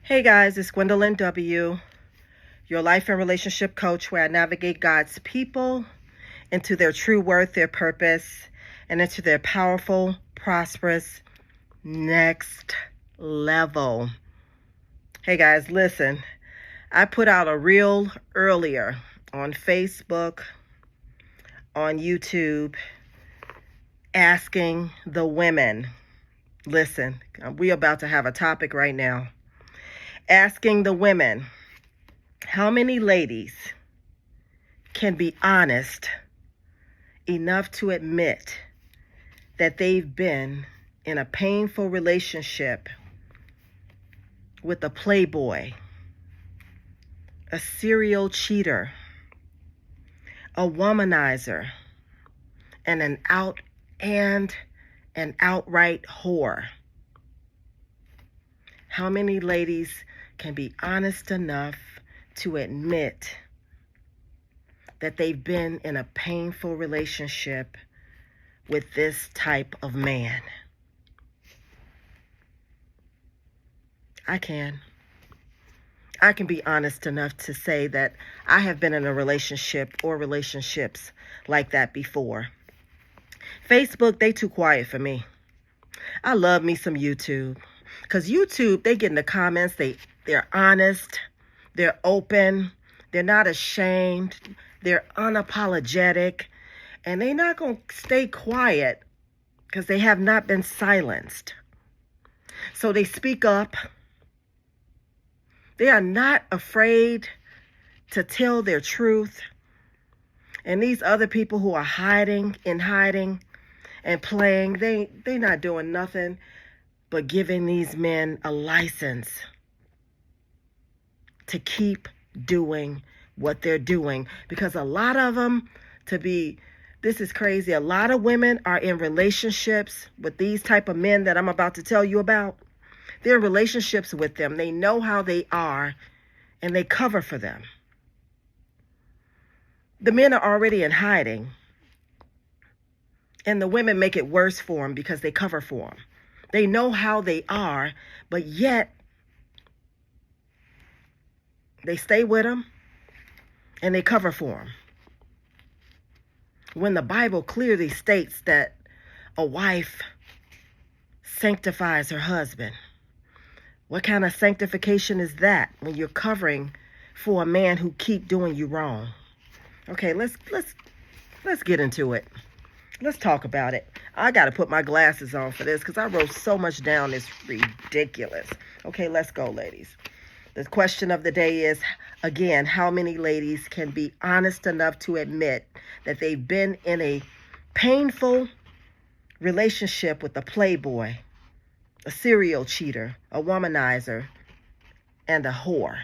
Hey guys, it's Gwendolyn W., your life and relationship coach, where I navigate God's people into their true worth, their purpose, and into their powerful, prosperous next level. Hey guys, listen, I put out a reel earlier on Facebook, on YouTube, asking the women. Listen, we're about to have a topic right now. Asking the women, how many ladies can be honest enough to admit that they've been in a painful relationship with a playboy, a serial cheater, a womanizer, and an outright whore? How many ladies can be honest enough to admit that they've been in a painful relationship with this type of man? I can be honest enough to say that I have been in a relationship or relationships like that before. Facebook, they too quiet for me. I love me some YouTube. Because YouTube, they get in the comments, they're honest, they're open, they're not ashamed, they're unapologetic, and they're not going to stay quiet because they have not been silenced. So they speak up. They are not afraid to tell their truth. And these other people who are hiding and playing, they're not doing nothing but giving these men a license to keep doing what they're doing. Because a lot of them, this is crazy, a lot of women are in relationships with these type of men that I'm about to tell you about. They're in relationships with them. They know how they are, and they cover for them. The men are already in hiding, and the women make it worse for them because they cover for them. They know how they are, but yet they stay with them and they cover for them. When the Bible clearly states that a wife sanctifies her husband, what kind of sanctification is that when you're covering for a man who keep doing you wrong? Okay, let's get into it. Let's talk about it. I got to put my glasses on for this because I wrote so much down. It's ridiculous. Okay, let's go, ladies. The question of the day is, again, how many ladies can be honest enough to admit that they've been in a painful relationship with a playboy, a serial cheater, a womanizer, and a whore?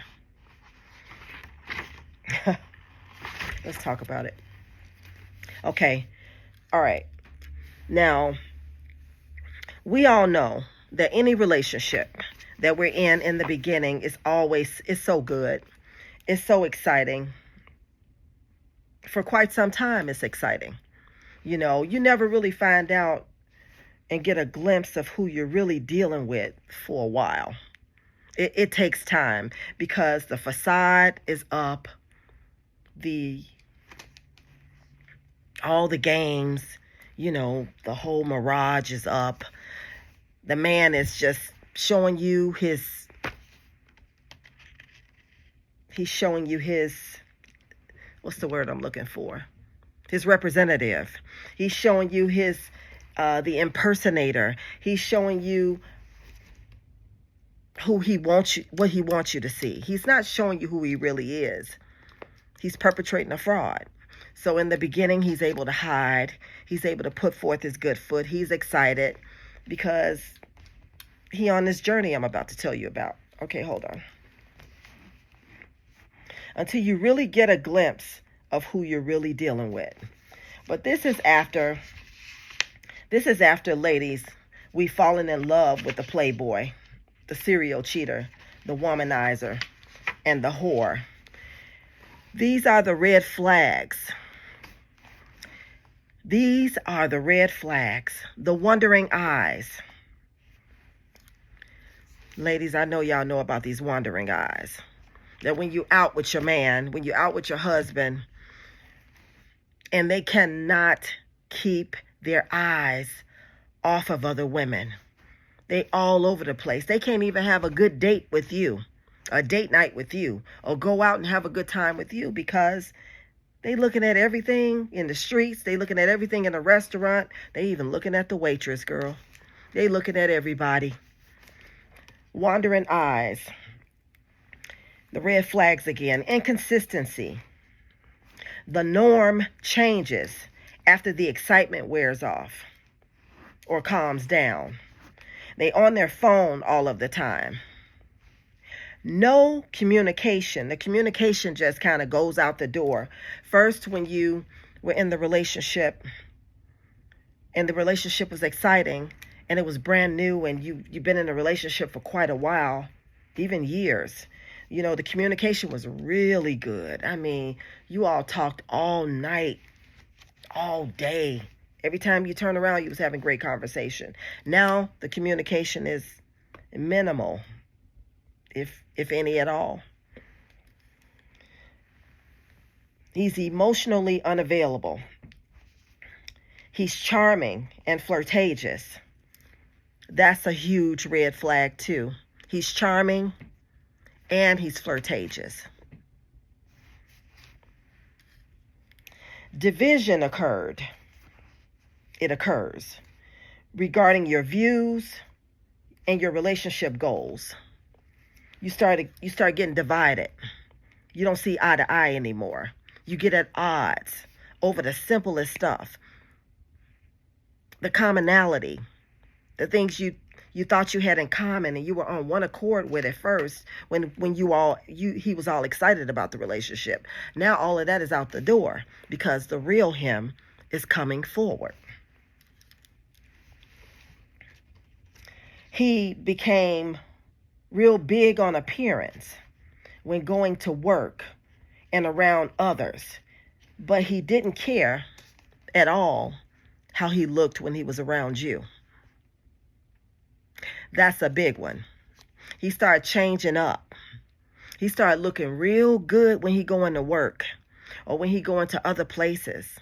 Let's talk about it. Okay. All right. Now, we all know that any relationship that we're in the beginning is so good. It's so exciting. For quite some time, it's exciting. You know, you never really find out and get a glimpse of who you're really dealing with for a while. It takes time because the facade is up. All the games, you know, the whole mirage is up. The man is just showing you he's showing you his, what's the word I'm looking for? His representative. He's showing you the impersonator. He's showing you what he wants you to see. He's not showing you who he really is. He's perpetrating a fraud. So in the beginning, he's able to hide. He's able to put forth his good foot. He's excited because he on this journey I'm about to tell you about. Okay, hold on. Until you really get a glimpse of who you're really dealing with. But this is after, ladies, we've fallen in love with the playboy, the serial cheater, the womanizer, and the whore. These are the red flags. These are the red flags, the wondering eyes. Ladies, I know y'all know about these wandering eyes. That when you out with your man, when you out with your husband, and they cannot keep their eyes off of other women. They all over the place. They can't even have a good date with you, a date night with you, or go out and have a good time with you because they looking at everything in the streets. They looking at everything in the restaurant. They even looking at the waitress, girl. They looking at everybody. Wandering eyes. The red flags again. Inconsistency. The norm changes after the excitement wears off or calms down. They on their phone all of the time. No communication. The communication just kind of goes out the door. First, when you were in the relationship and the relationship was exciting and it was brand new and you've been in a relationship for quite a while, even years, you know, the communication was really good. I mean, you all talked all night, all day. Every time you turn around, you was having great conversation. Now the communication is minimal, if any at all. He's emotionally unavailable. He's charming and flirtatious. That's a huge red flag too. He's charming and he's flirtatious. Division occurred. It occurs regarding your views and your relationship goals. You start getting divided. You don't see eye to eye anymore. You get at odds over the simplest stuff. The commonality, the things you thought you had in common and you were on one accord with at first when he was all excited about the relationship. Now all of that is out the door because the real him is coming forward. He became real big on appearance when going to work and around others, but he didn't care at all how he looked when he was around you. That's a big one. He started changing up. He started looking real good when he going to work or when he going to other places,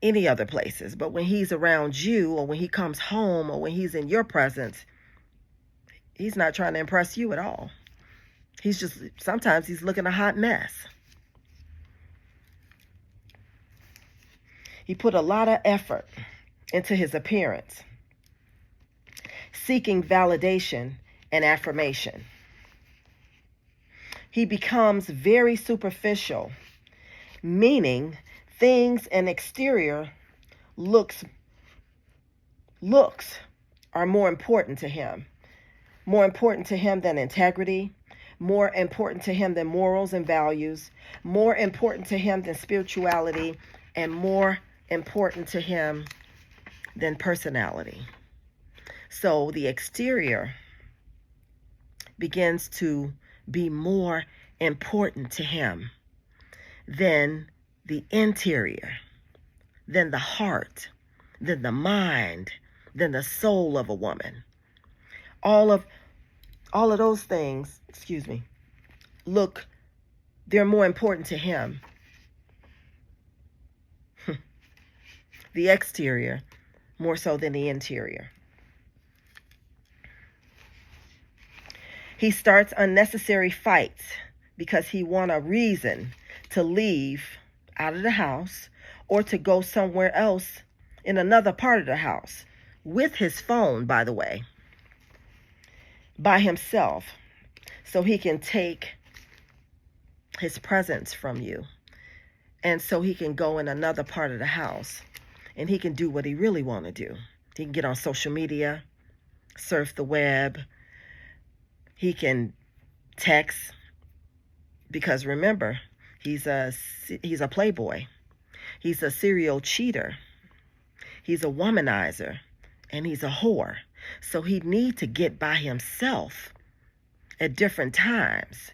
any other places. But when he's around you or when he comes home or when he's in your presence, he's not trying to impress you at all. Sometimes he's looking a hot mess. He put a lot of effort into his appearance, seeking validation and affirmation. He becomes very superficial, meaning things and exterior looks are more important to him. More important to him than integrity, more important to him than morals and values, more important to him than spirituality, and more important to him than personality. So the exterior begins to be more important to him than the interior, than the heart, than the mind, than the soul of a woman. All of those things, they're more important to him. The exterior more so than the interior. He starts unnecessary fights because he wants a reason to leave out of the house or to go somewhere else in another part of the house with his phone, by the way, by himself, so he can take his presence from you. And so he can go in another part of the house and he can do what he really want to do. He can get on social media, surf the web. He can text because remember, he's a playboy. He's a serial cheater. He's a womanizer and he's a whore. So he needs to get by himself at different times,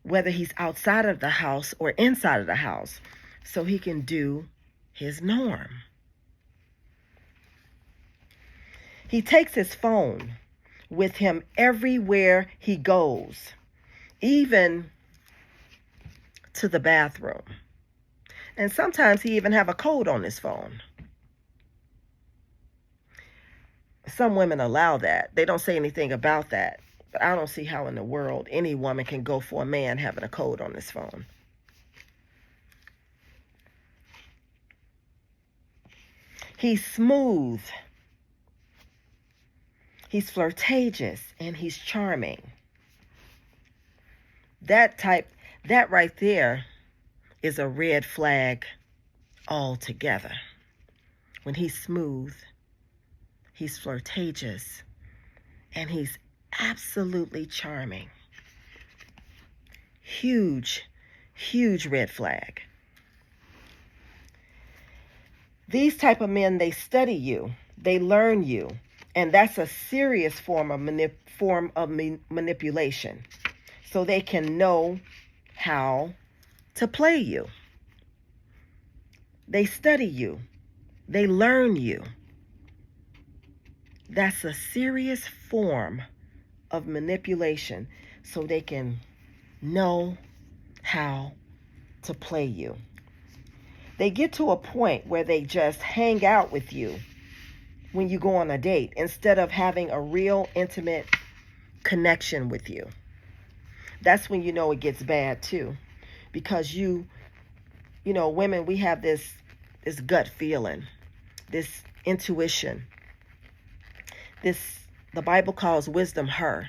whether he's outside of the house or inside of the house, so he can do his norm. He takes his phone with him everywhere he goes, even to the bathroom. And sometimes he even have a code on his phone. Some women allow that. They don't say anything about that. But I don't see how in the world any woman can go for a man having a code on his phone. He's smooth. He's flirtatious, and he's charming. That right there is a red flag altogether. When he's smooth, he's flirtatious, and he's absolutely charming. Huge, huge red flag. These type of men, they study you, they learn you, and that's a serious form of manipulation. So they can know how to play you. They study you, they learn you. That's a serious form of manipulation, so they can know how to play you. They get to a point where they just hang out with you when you go on a date instead of having a real intimate connection with you. That's when you know it gets bad too, because you know, women, we have this gut feeling, this intuition. The Bible calls wisdom her.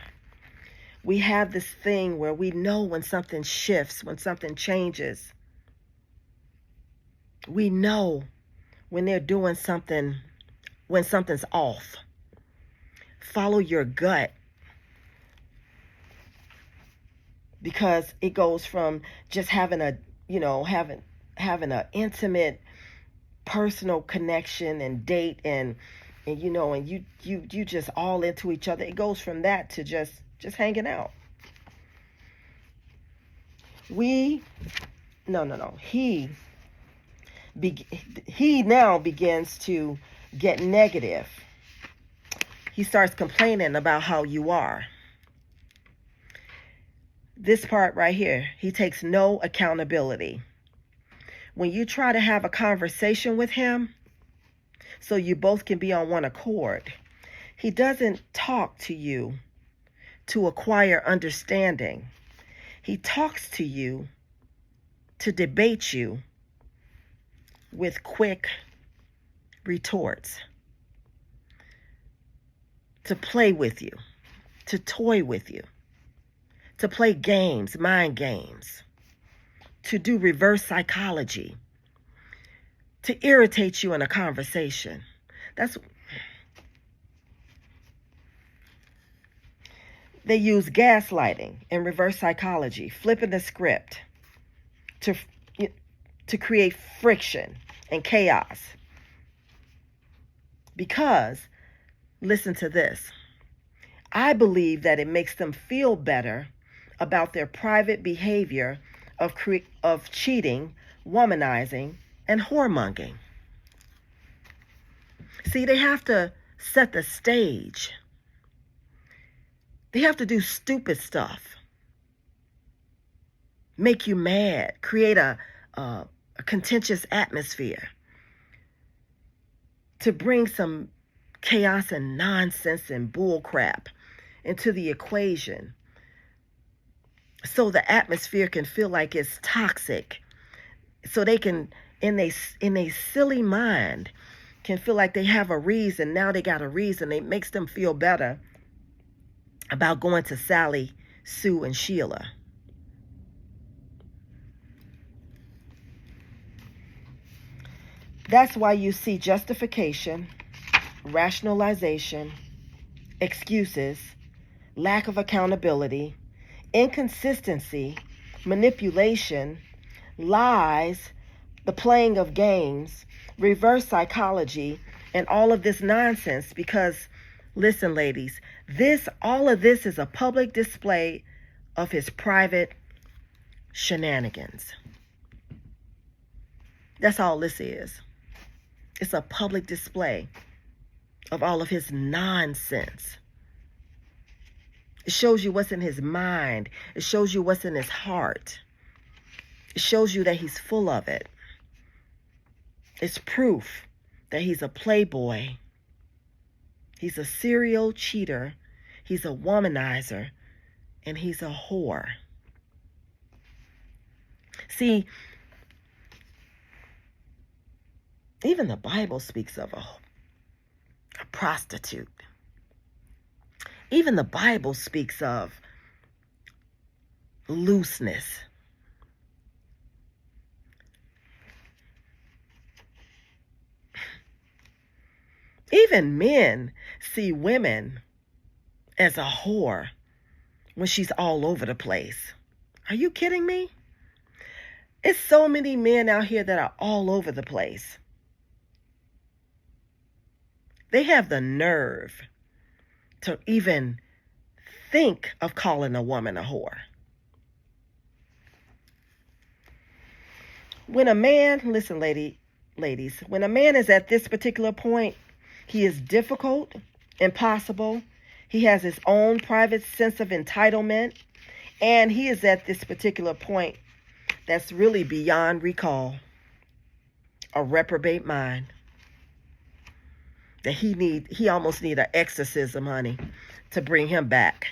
We have this thing where we know when something shifts, when something changes. We know when they're doing something, when something's off. Follow your gut, because it goes from just having a, having an intimate personal connection and date and you just all into each other. It goes from that to just hanging out. He now begins to get negative. He starts complaining about how you are. This part right here, he takes no accountability. When you try to have a conversation with him so you both can be on one accord, he doesn't talk to you to acquire understanding. He talks to you to debate you with quick retorts, to play with you, to toy with you, to play games, mind games, to do reverse psychology, to irritate you in a conversation. They use gaslighting and reverse psychology, flipping the script to create friction and chaos. Because, listen to this, I believe that it makes them feel better about their private behavior of cheating, womanizing, and whoremongering. See, they have to set the stage. They have to do stupid stuff, make you mad, create a contentious atmosphere, to bring some chaos and nonsense and bullcrap into the equation, so the atmosphere can feel like it's toxic, so they can, in a silly mind, can feel like they have a reason. Now they got a reason. It makes them feel better about going to Sally, Sue, and Sheila. That's why you see justification, rationalization, excuses, lack of accountability, inconsistency, manipulation, lies, the playing of games, reverse psychology, and all of this nonsense. Because, listen, ladies, all of this is a public display of his private shenanigans. That's all this is. It's a public display of all of his nonsense. It shows you what's in his mind. It shows you what's in his heart. It shows you that he's full of it. It's proof that he's a playboy. He's a serial cheater. He's a womanizer. And he's a whore. See, even the Bible speaks of a prostitute. Even the Bible speaks of looseness. Even men see women as a whore when she's all over the place. Are you kidding me? It's so many men out here that are all over the place. They have the nerve to even think of calling a woman a whore. When a man, listen, ladies, when a man is at this particular point, he is difficult, impossible. He has his own private sense of entitlement. And he is at this particular point that's really beyond recall. A reprobate mind. That he almost need an exorcism, honey, to bring him back.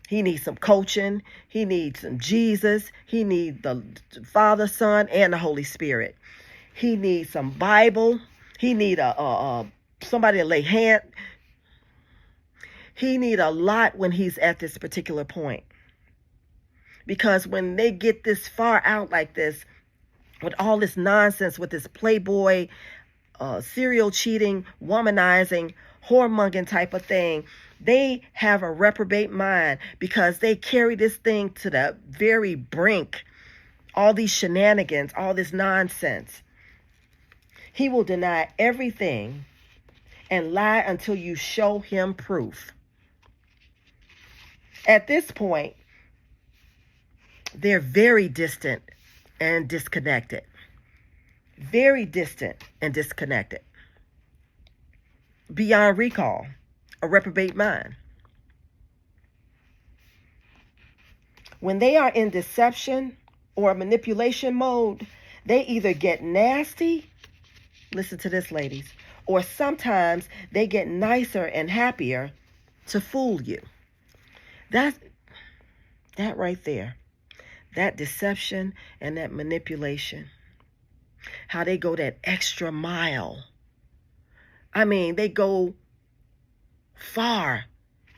He needs some coaching. He needs some Jesus. He needs the Father, Son, and the Holy Spirit. He needs some Bible. He need somebody to lay hand. He need a lot when he's at this particular point. Because when they get this far out like this, with all this nonsense, with this playboy, serial cheating, womanizing, whoremongering type of thing, they have a reprobate mind because they carry this thing to the very brink. All these shenanigans, all this nonsense. He will deny everything and lie until you show him proof. At this point, they're very distant and disconnected. Very distant and disconnected. Beyond recall. A reprobate mind. When they are in deception or manipulation mode, they either get nasty, listen to this, ladies, or sometimes they get nicer and happier to fool you. That right there, that deception and that manipulation, how they go that extra mile. I mean, they go far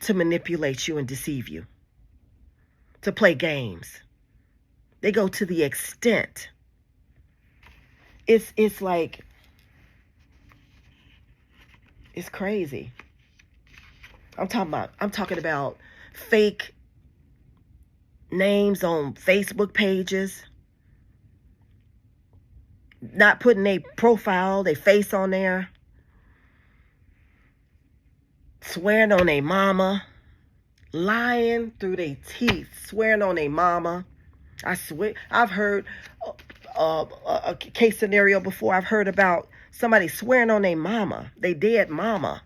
to manipulate you and deceive you, to play games. They go to the extent. It's like, it's crazy. I'm talking about fake names on Facebook pages, not putting their profile, their face on there, swearing on their mama, lying through their teeth, swearing on their mama. I swear, I've heard a case scenario before. I've heard about somebody swearing on their mama, they dead mama,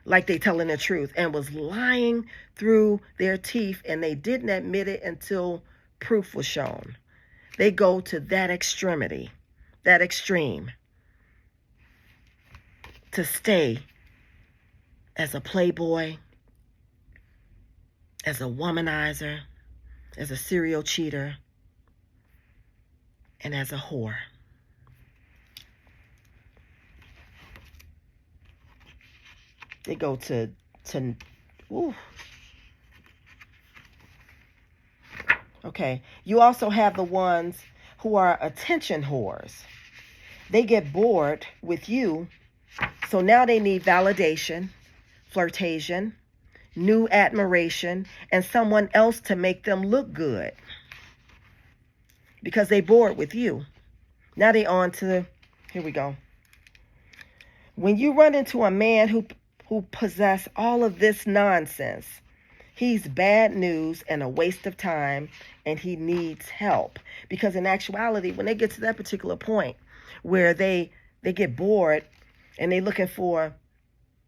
like they telling the truth, and was lying through their teeth, and they didn't admit it until proof was shown. They go to that extremity, that extreme, to stay as a playboy, as a womanizer, as a serial cheater, and as a whore. They go to ooh. Okay, you also have the ones who are attention whores. They get bored with you, so now they need validation, flirtation, new admiration, and someone else to make them look good. Because they bored with you. Now they on to, here we go. When you run into a man who possess all of this nonsense, he's bad news and a waste of time, and he needs help. Because in actuality, when they get to that particular point where they get bored and they're looking for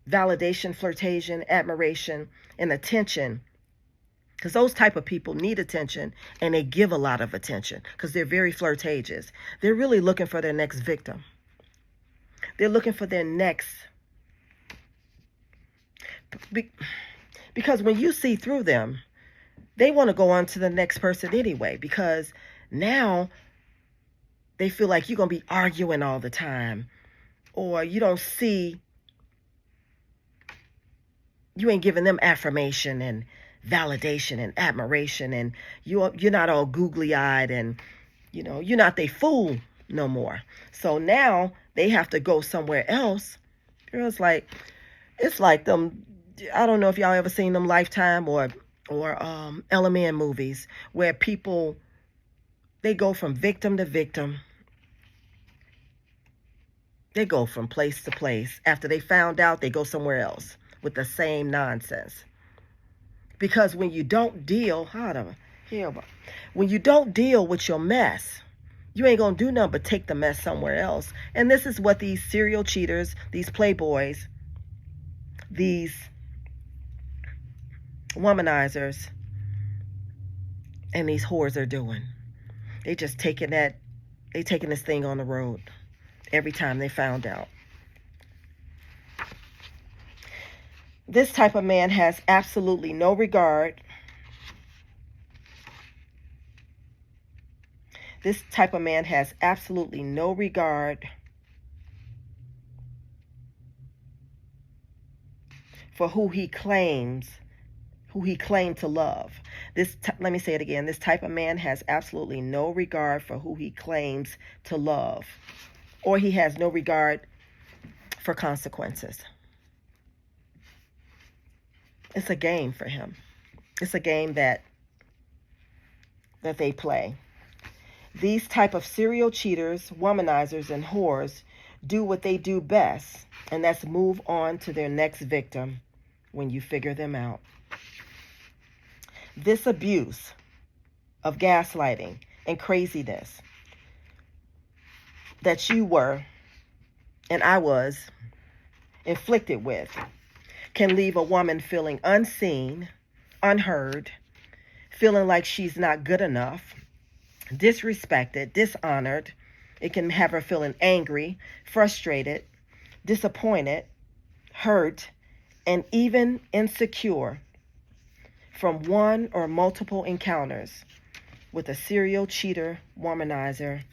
validation, flirtation, admiration, and attention. Because those type of people need attention, and they give a lot of attention because they're very flirtatious. They're really looking for their next victim. They're looking for their next. Because when you see through them, they want to go on to the next person anyway, because now they feel like you're going to be arguing all the time, or you ain't giving them affirmation and validation and admiration, and you're not all googly eyed, and you're not they fool no more. So now they have to go somewhere else. It's like them. I don't know if y'all ever seen them Lifetime or Element movies, where people, they go from victim to victim. They go from place to place. After they found out, they go somewhere else with the same nonsense. Because when you don't deal, when you don't deal with your mess, you ain't gonna do nothing but take the mess somewhere else. And this is what these serial cheaters, these playboys, these womanizers, and these whores are doing. They just taking this thing on the road every time they found out. This type of man has absolutely no regard. This type of man has absolutely no regard for who he claimed to love. Let me say it again. This type of man has absolutely no regard for who he claims to love, or he has no regard for consequences. It's a game for him. It's a game that they play. These type of serial cheaters, womanizers, and whores do what they do best, and that's move on to their next victim when you figure them out. This abuse of gaslighting and craziness that you were and I was inflicted with can leave a woman feeling unseen, unheard, feeling like she's not good enough, disrespected, dishonored. It can have her feeling angry, frustrated, disappointed, hurt, and even insecure from one or multiple encounters with a serial cheater, womanizer,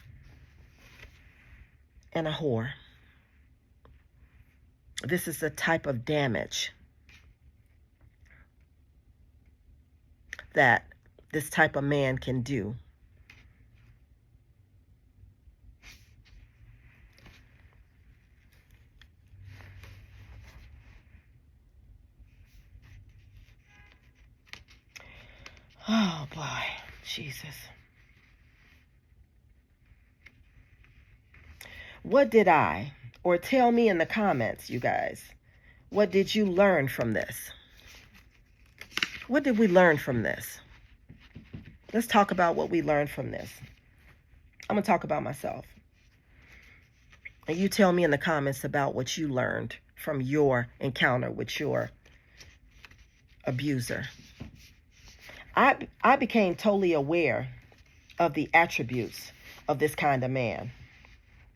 and a whore. This is the type of damage that this type of man can do. Oh boy, Jesus. What did or tell me in the comments, you guys, what did you learn from this? What did we learn from this? Let's talk about what we learned from this. I'm going to talk about myself. And you tell me in the comments about what you learned from your encounter with your abuser. I became totally aware of the attributes of this kind of man,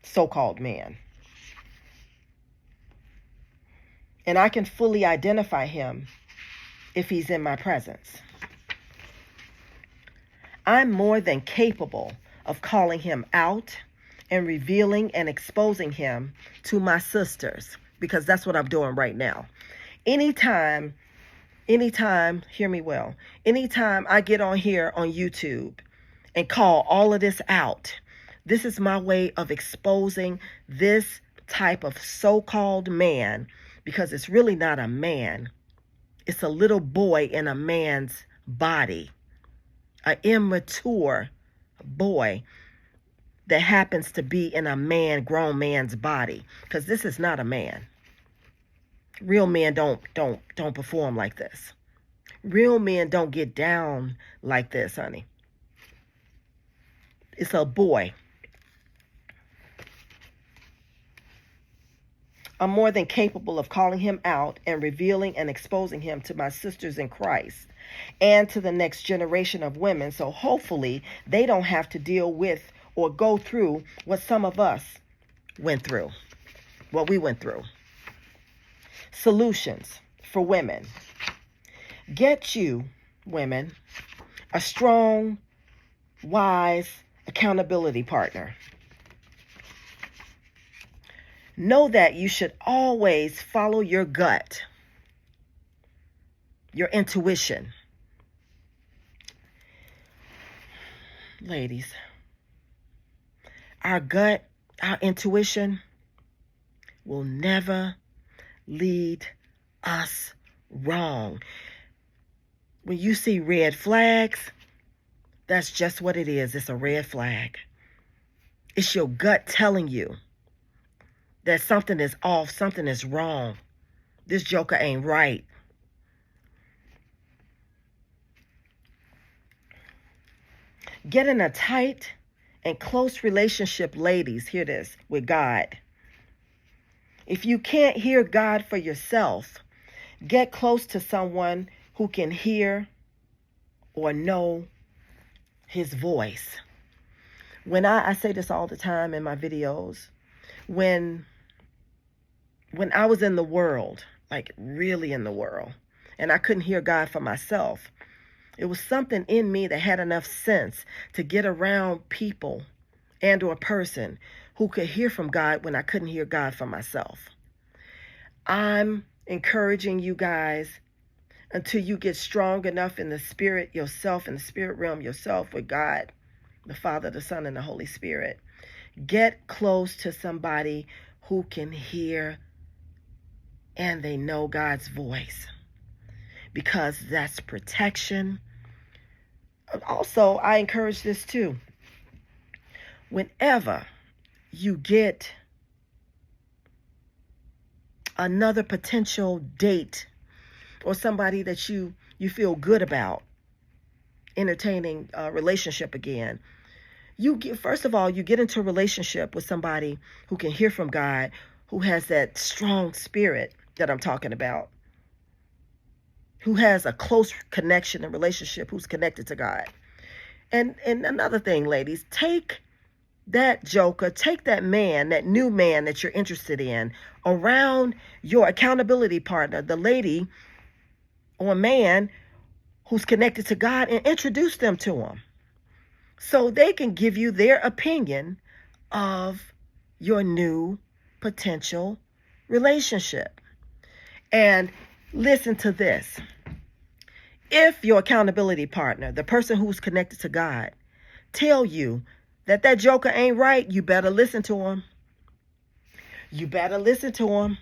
so-called man. And I can fully identify him if he's in my presence. I'm more than capable of calling him out and revealing and exposing him to my sisters, because that's what I'm doing right now. Anytime, hear me well, anytime I get on here on YouTube and call all of this out, this is my way of exposing this type of so-called man, because it's really not a man. It's a little boy in a man's body, an immature boy that happens to be in a grown man's body, because this is not a man. Real men don't perform like this. Real men don't get down like this, honey. It's a boy. I'm more than capable of calling him out and revealing and exposing him to my sisters in Christ and to the next generation of women. So hopefully they don't have to deal with or go through what some of us went through, what we went through. Solutions for women. Get you, women, a strong, wise accountability partner. Know that you should always follow your gut, your intuition. Ladies, our gut, our intuition will never lead us wrong. When you see red flags, that's just what it is. It's a red flag. It's your gut telling you that something is off, something is wrong. This joker ain't right. Get in a tight and close relationship, ladies, hear this, with God. If you can't hear God for yourself, get close to someone who can hear or know his voice. When I say this all the time in my videos, when I was in the world, like really in the world, and I couldn't hear God for myself, it was something in me that had enough sense to get around people and or a person who could hear from God when I couldn't hear God for myself. I'm encouraging you guys, until you get strong enough in the spirit yourself, in the spirit realm yourself with God, the Father, the Son, and the Holy Spirit. Get close to somebody who can hear and they know God's voice, because that's protection. Also, I encourage this too. Whenever you get another potential date or somebody that you feel good about entertaining a relationship again, first of all, you get into a relationship with somebody who can hear from God, who has that strong spirit that I'm talking about, who has a close connection and relationship, who's connected to God. And another thing, ladies, take that joker, take that man, that new man that you're interested in, around your accountability partner, the lady or man who's connected to God, and introduce them to him so they can give you their opinion of your new potential relationship. And listen to this. If your accountability partner, the person who's connected to God, tell you that that joker ain't right, you better listen to him. You better listen to him.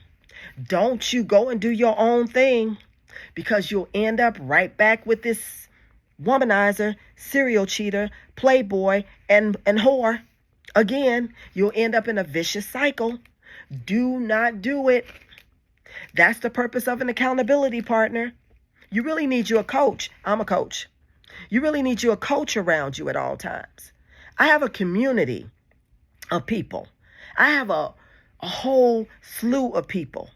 Don't you go and do your own thing, because you'll end up right back with this womanizer, serial cheater, playboy, and whore. Again, you'll end up in a vicious cycle. Do not do it. That's the purpose of an accountability partner. You really need you a coach. I'm a coach. You really need you a coach around you at all times. I have a community of people. I have a whole slew of people.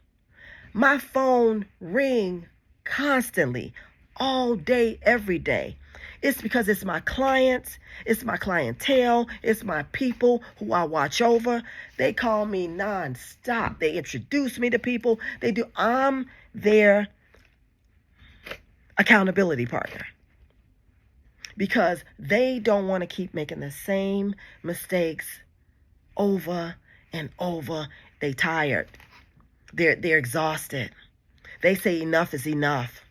My phone ring constantly, all day, every day. It's because it's my clients, it's my clientele, it's my people who I watch over. They call me nonstop. They introduce me to people. They do. I'm their accountability partner, because they don't want to keep making the same mistakes over and over. They tired. They're exhausted. They say enough is enough.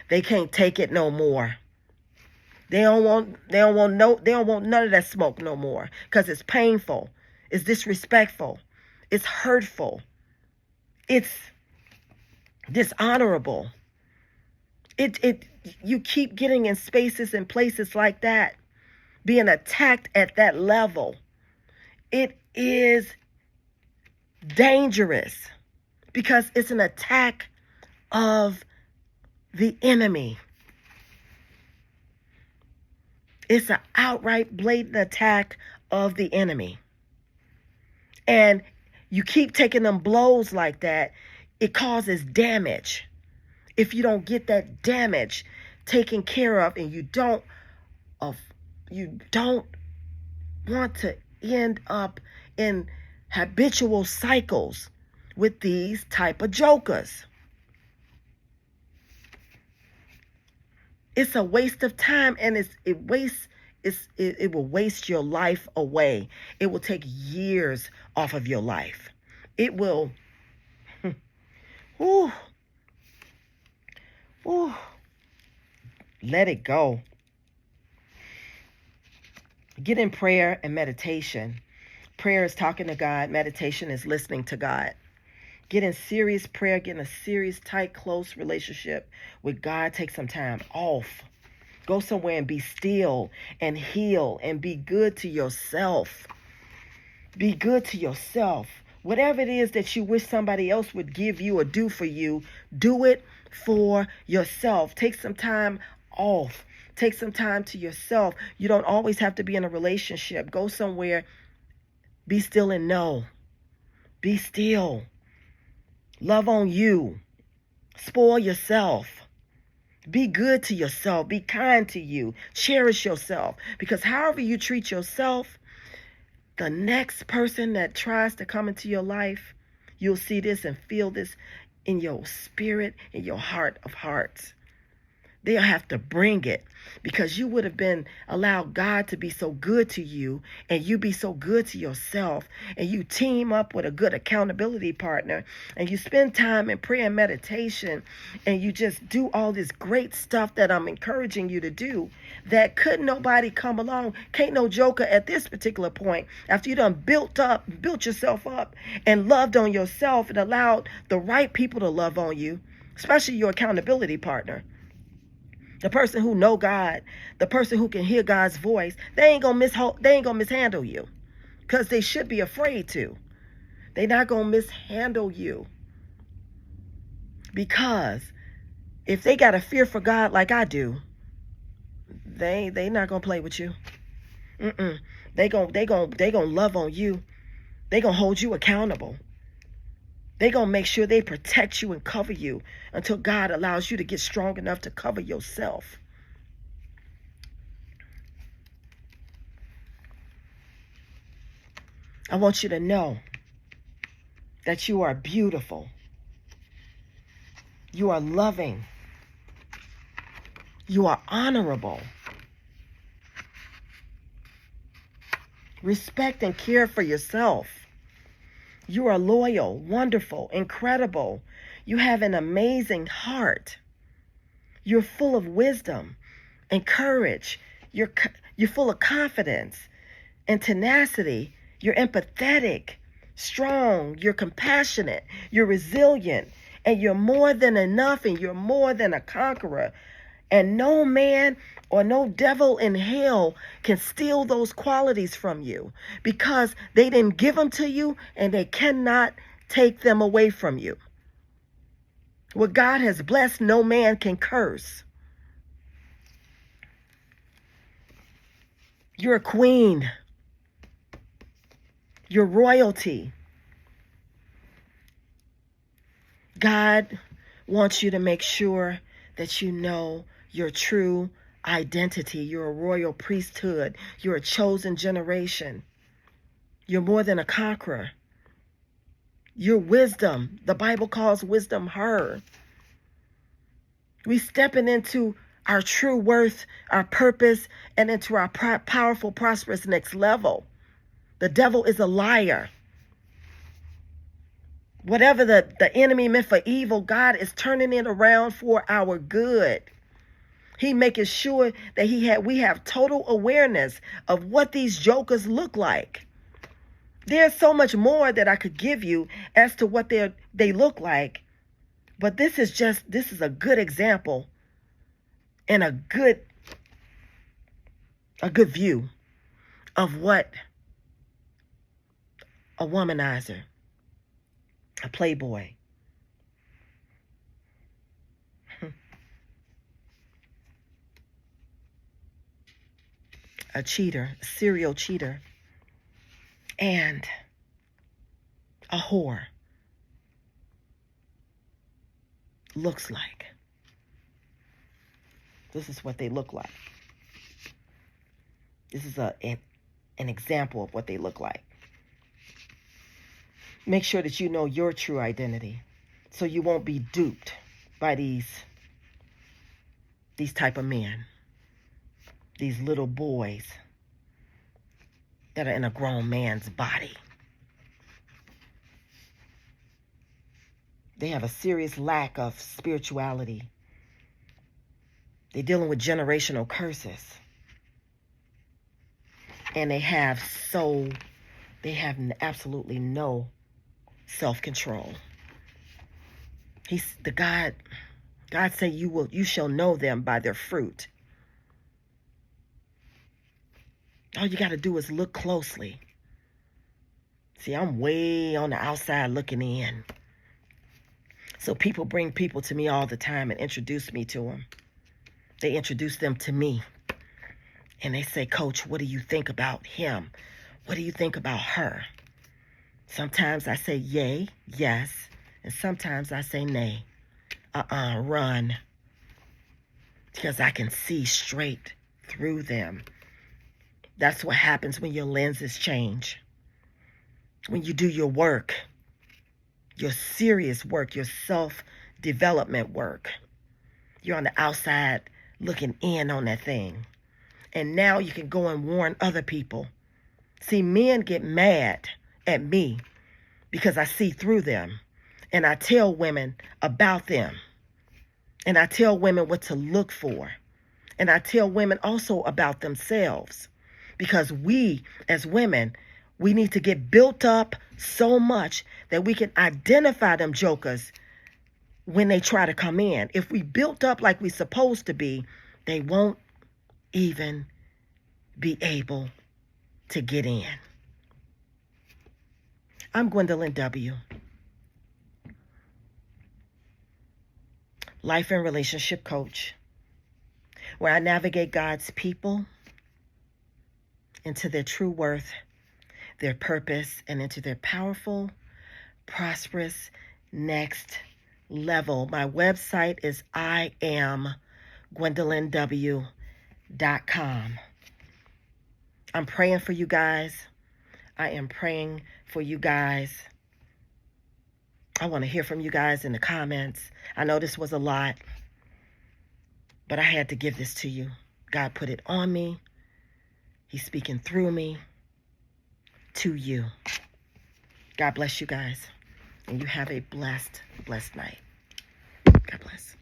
They can't take it no more. They don't want none of that smoke no more, because it's painful. It's disrespectful. It's hurtful. It's dishonorable. You keep getting in spaces and places like that, being attacked at that level. It is dangerous, because it's an attack of the enemy. It's an outright blatant attack of the enemy. And you keep taking them blows like that, it causes damage. If you don't get that damage taken care of, and you don't want to end up in habitual cycles with these type of jokers. It's a waste of time, and it will waste your life away. It will take years off of your life. It will whew, whew, let it go. Get in prayer and meditation. Prayer is talking to God. Meditation is listening to God. Get in serious prayer. Get in a serious, tight, close relationship with God. Take some time off. Go somewhere and be still and heal and be good to yourself. Be good to yourself. Whatever it is that you wish somebody else would give you or do for you, do it for yourself. Take some time off. Take some time to yourself. You don't always have to be in a relationship. Go somewhere. Be still and know. Be still. Love on you. Spoil yourself. Be good to yourself. Be kind to you. Cherish yourself. Because however you treat yourself, the next person that tries to come into your life, you'll see this and feel this in your spirit, in your heart of hearts. They'll have to bring it, because you would have been allowed God to be so good to you, and you be so good to yourself, and you team up with a good accountability partner, and you spend time in prayer and meditation, and you just do all this great stuff that I'm encouraging you to do, that could nobody come along. Can't no joker at this particular point, after you done built yourself up and loved on yourself and allowed the right people to love on you, especially your accountability partner. The person who know God, the person who can hear God's voice, they ain't gonna mishandle you, because they should be afraid to. They not gonna mishandle you, because if they got a fear for God like I do, they not gonna play with you. They gonna love on you. They gonna hold you accountable. They're going to make sure they protect you and cover you until God allows you to get strong enough to cover yourself. I want you to know that you are beautiful. You are loving. You are honorable. Respect and care for yourself. You are loyal, wonderful, incredible. You have an amazing heart. You're full of wisdom and courage. You're full of confidence and tenacity. You're empathetic, strong. You're compassionate. You're resilient. And you're more than enough, and you're more than a conqueror. And no man or no devil in hell can steal those qualities from you, because they didn't give them to you, and they cannot take them away from you. What God has blessed, no man can curse. You're a queen. You're royalty. God wants you to make sure that you know your true identity. You're a royal priesthood. You're a chosen generation. You're more than a conqueror. You're wisdom. The Bible calls wisdom her. We stepping into our true worth, our purpose, and into our powerful, prosperous next level. The devil is a liar. Whatever the enemy meant for evil, God is turning it around for our good. He making sure that we have total awareness of what these jokers look like. There's so much more that I could give you as to what they look like, but this is a good example and a good view of what a womanizer, a playboy, a cheater, a serial cheater, and a whore looks like. This is what they look like. This is an example of what they look like. Make sure that you know your true identity so you won't be duped by these type of men, these little boys that are in a grown man's body. They have a serious lack of spirituality. They're dealing with generational curses. And they have absolutely no self-control. God said you shall know them by their fruit. All you got to do is look closely. See, I'm way on the outside looking in. So people bring people to me all the time and introduce me to them. They introduce them to me. And they say, Coach, what do you think about him? What do you think about her? Sometimes I say yay, yes. And sometimes I say nay. Run. Because I can see straight through them. That's what happens when your lenses change. When you do your work, your serious work, your self-development work. You're on the outside looking in on that thing. And now you can go and warn other people. See, men get mad at me because I see through them. And I tell women about them. And I tell women what to look for. And I tell women also about themselves. Because we, as women, we need to get built up so much that we can identify them jokers when they try to come in. If we built up like we're supposed to be, they won't even be able to get in. I'm Gwendolyn W., life and relationship coach, where I navigate God's people into their true worth, their purpose, and into their powerful, prosperous next level. My website is IamGwendolynW.com. I'm praying for you guys. I am praying for you guys. I want to hear from you guys in the comments. I know this was a lot, but I had to give this to you. God put it on me. He's speaking through me to you. God bless you guys. And you have a blessed, blessed night. God bless.